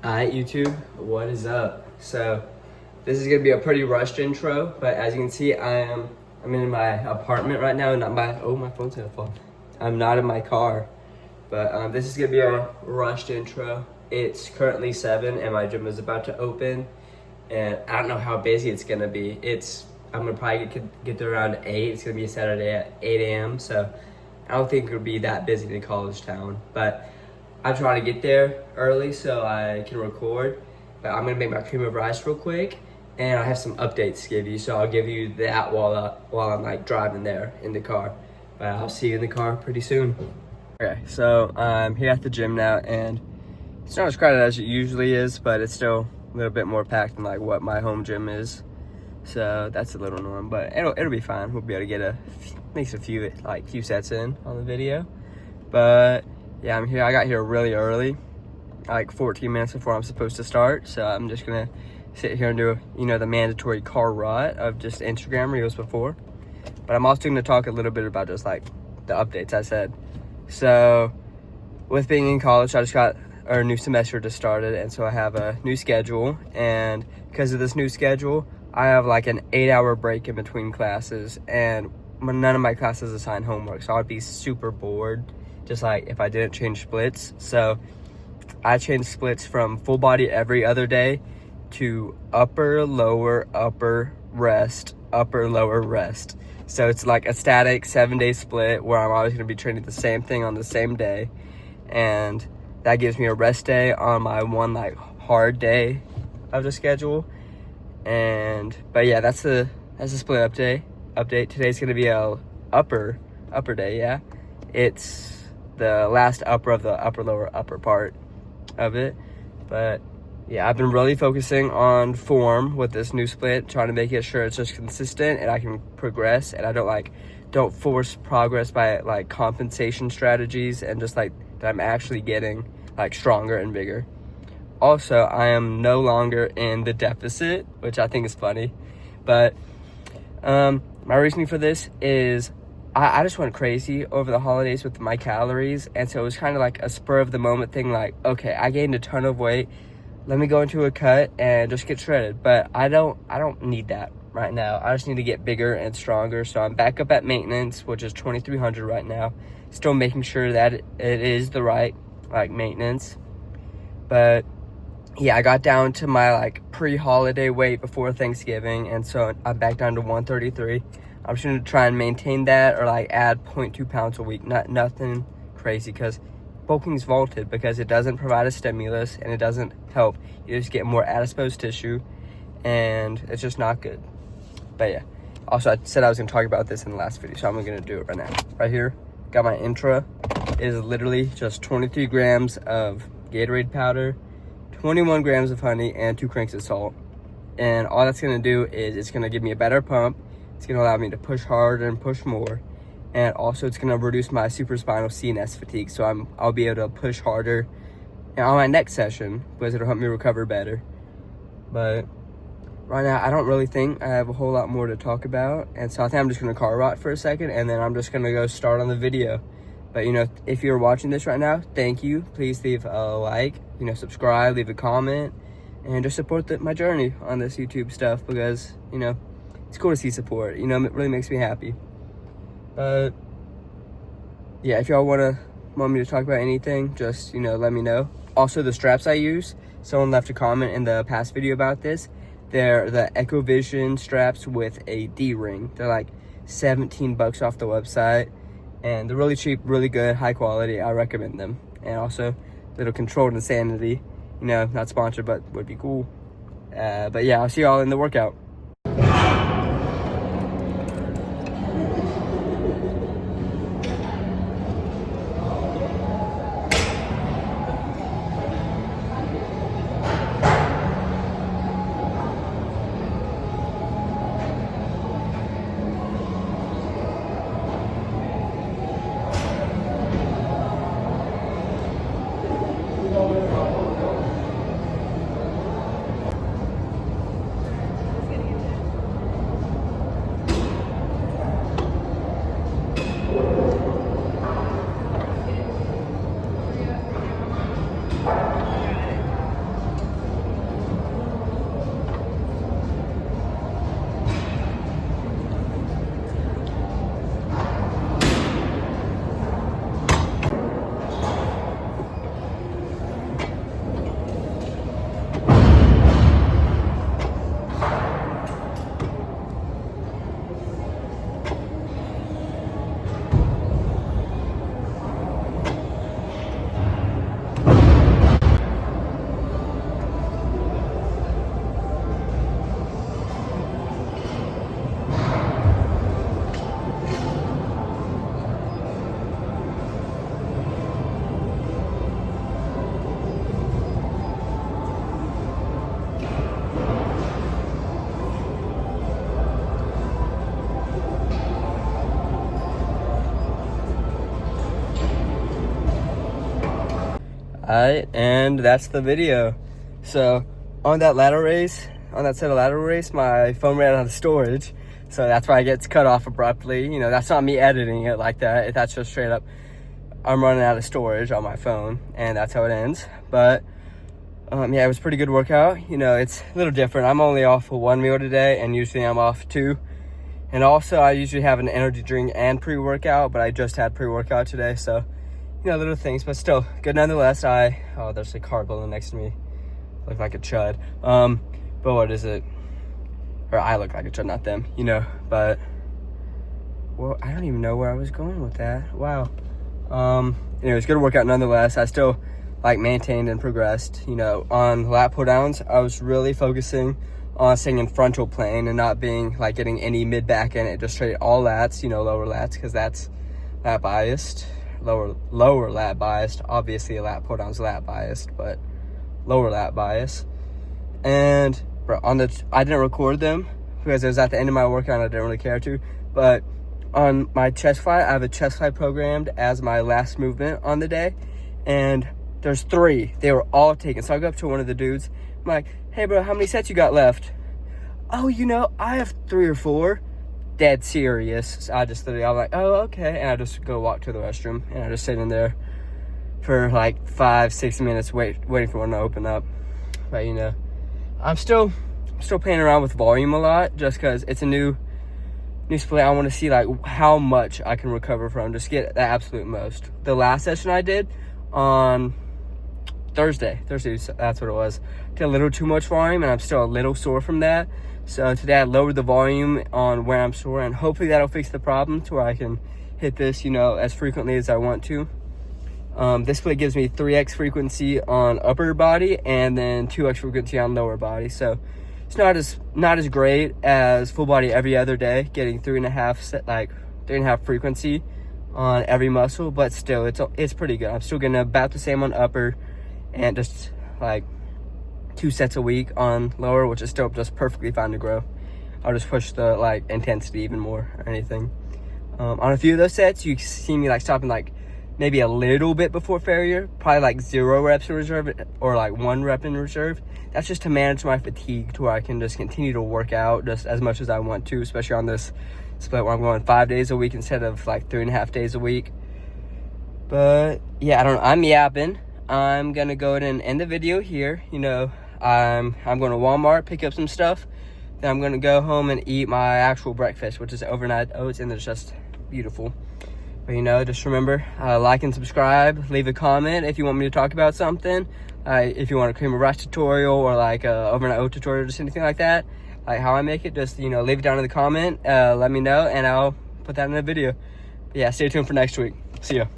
Alright YouTube, what is up? So this is gonna be a pretty rushed intro, but as you can see, I'm in my apartment right now, not my my phone's gonna fall. I'm not in my car, but this is gonna be a rushed intro. It's currently 7 and my gym is about to open, and I don't know how busy it's gonna be. I'm gonna probably get there around 8. It's gonna be a Saturday at 8 a.m. So I don't think it'll be that busy in college town, but I'm trying to get there early so I can record. But I'm gonna make my cream of rice real quick, and I have some updates to give you. So I'll give you that while I'm like driving there in the car. But I'll see you in the car pretty soon. Okay, so I'm here at the gym now, and it's not as crowded as it usually is, but it's still a little bit more packed than like what my home gym is. So that's a little annoying, but it'll be fine. We'll be able to get a few sets in on the video. But yeah, I'm here. I got here really early, like 14 minutes before I'm supposed to start. So I'm just gonna sit here and do the mandatory car rot of just Instagram reels before. But I'm also gonna talk a little bit about just like the updates I said. So with being in college, I just got our new semester just started, and so I have a new schedule. And because of this new schedule, I have like an 8-hour break in between classes, and none of my classes assign homework, so I'd be super bored just like if I didn't change splits. So I changed splits from full body every other day to upper, lower, upper, rest, upper, lower, rest. So it's like a static 7-day split where I'm always going to be training the same thing on the same day, and that gives me a rest day on my one like hard day of the schedule. But yeah, that's the split update. Today's gonna be a upper day. Yeah, it's the last upper of the upper lower upper part of it. But yeah, I've been really focusing on form with this new split, trying to make it sure it's just consistent and I can progress, and I don't force progress by like compensation strategies, and just like that I'm actually getting like stronger and bigger. Also, I am no longer in the deficit, which I think is funny. But my reasoning for this is I just went crazy over the holidays with my calories. And so it was kind of like a spur of the moment thing, like, okay, I gained a ton of weight. Let me go into a cut and just get shredded. But I don't need that right now. I just need to get bigger and stronger. So I'm back up at maintenance, which is 2,300 right now. Still making sure that it is the right like maintenance. But yeah, I got down to my like pre-holiday weight before Thanksgiving, and so I'm back down to 133. I'm just gonna try and maintain that, or like add 0.2 pounds a week. Nothing crazy, because bulking's vaulted because it doesn't provide a stimulus and it doesn't help. You just get more adipose tissue, and it's just not good. But yeah, also I said I was gonna talk about this in the last video, so I'm gonna do it right now. Right here, got my intra. It is literally just 23 grams of Gatorade powder, 21 grams of honey, and 2 cranks of salt. And all that's gonna do is it's gonna give me a better pump. It's gonna allow me to push harder and push more. And also it's gonna reduce my supraspinal CNS fatigue. So I'll be able to push harder on my next session, because it'll help me recover better. But right now, I don't really think I have a whole lot more to talk about. And so I think I'm just gonna car rot for a second, and then I'm just gonna go start on the video. But if you're watching this right now, thank you. Please leave a like, subscribe, leave a comment, and just support my journey on this YouTube stuff, because, it's cool to see support. It really makes me happy. But yeah, if y'all want me to talk about anything, just, let me know. Also, the straps I use, someone left a comment in the past video about this. They're the EchoVision straps with a D-ring. They're like $17 off the website. And they're really cheap, really good, high quality. I recommend them. And also, little Controlled Insanity. Not sponsored, but would be cool. But yeah, I'll see y'all in the workout. Alright, and that's the video. So on that set of lateral race, my phone ran out of storage. So that's why it gets cut off abruptly. You know, that's not me editing it like that. That's just straight up, I'm running out of storage on my phone, and that's how it ends. But yeah, it was a pretty good workout. You know, it's a little different. I'm only off for 1 meal today, and usually I'm off 2. And also, I usually have an energy drink and pre-workout, but I just had pre-workout today. So, you know, little things, but still good nonetheless. Oh, there's a car pulling next to me. Look like a chud. But what is it? Or I look like a chud, not them, you know. But, well, I don't even know where I was going with that. Wow. Anyways, good workout nonetheless. I still maintained and progressed. You know, on lat pull downs, I was really focusing on staying in frontal plane and not being getting any mid back in it, just straight all lats, you know, lower lats, because that's lat biased. Lower lat biased. Obviously a lat pull down's lat biased, but lower lat bias. And I didn't record them because it was at the end of my workout and I didn't really care to, but on my chest fly, I have a chest fly programmed as my last movement on the day, and there's 3. They were all taken. So I go up to one of the dudes. I'm like, hey bro, how many sets you got left? Oh, you know, I have 3 or 4. Dead serious. So I'm like, oh, okay. And I just go walk to the restroom, and I just sit in there for 5-6 minutes waiting for one to open up. But you know, I'm still playing around with volume a lot, just because it's a new split. I want to see how much I can recover from, just get the absolute most. The last session I did on Thursday, that's what it was. Did a little too much volume, and I'm still a little sore from that. So today I lowered the volume on where I'm sore, and hopefully that'll fix the problem to where I can hit this, you know, as frequently as I want to. This split gives me 3x frequency on upper body and then 2x frequency on lower body. So it's not as great as full body every other day, getting 3.5 frequency on every muscle, but still it's pretty good. I'm still getting about the same on upper, and just 2 sets a week on lower, which is still just perfectly fine to grow. I'll just push the intensity even more or anything. On a few of those sets, you see me stopping maybe a little bit before failure, probably 0 reps in reserve or 1 rep in reserve. That's just to manage my fatigue to where I can just continue to work out just as much as I want to, especially on this split where I'm going 5 days a week instead of 3.5 days a week. But yeah, I'm yapping. I'm gonna go ahead and end the video here. You know, I'm going to Walmart, pick up some stuff. Then I'm gonna go home and eat my actual breakfast, which is overnight oats, and it's just beautiful. But you know, just remember, like and subscribe, leave a comment if you want me to talk about something. If you want a cream of rice tutorial or a overnight oat tutorial, just anything like that, how I make it, just, you know, leave it down in the comment, let me know, and I'll put that in a video. But yeah, stay tuned for next week. See ya.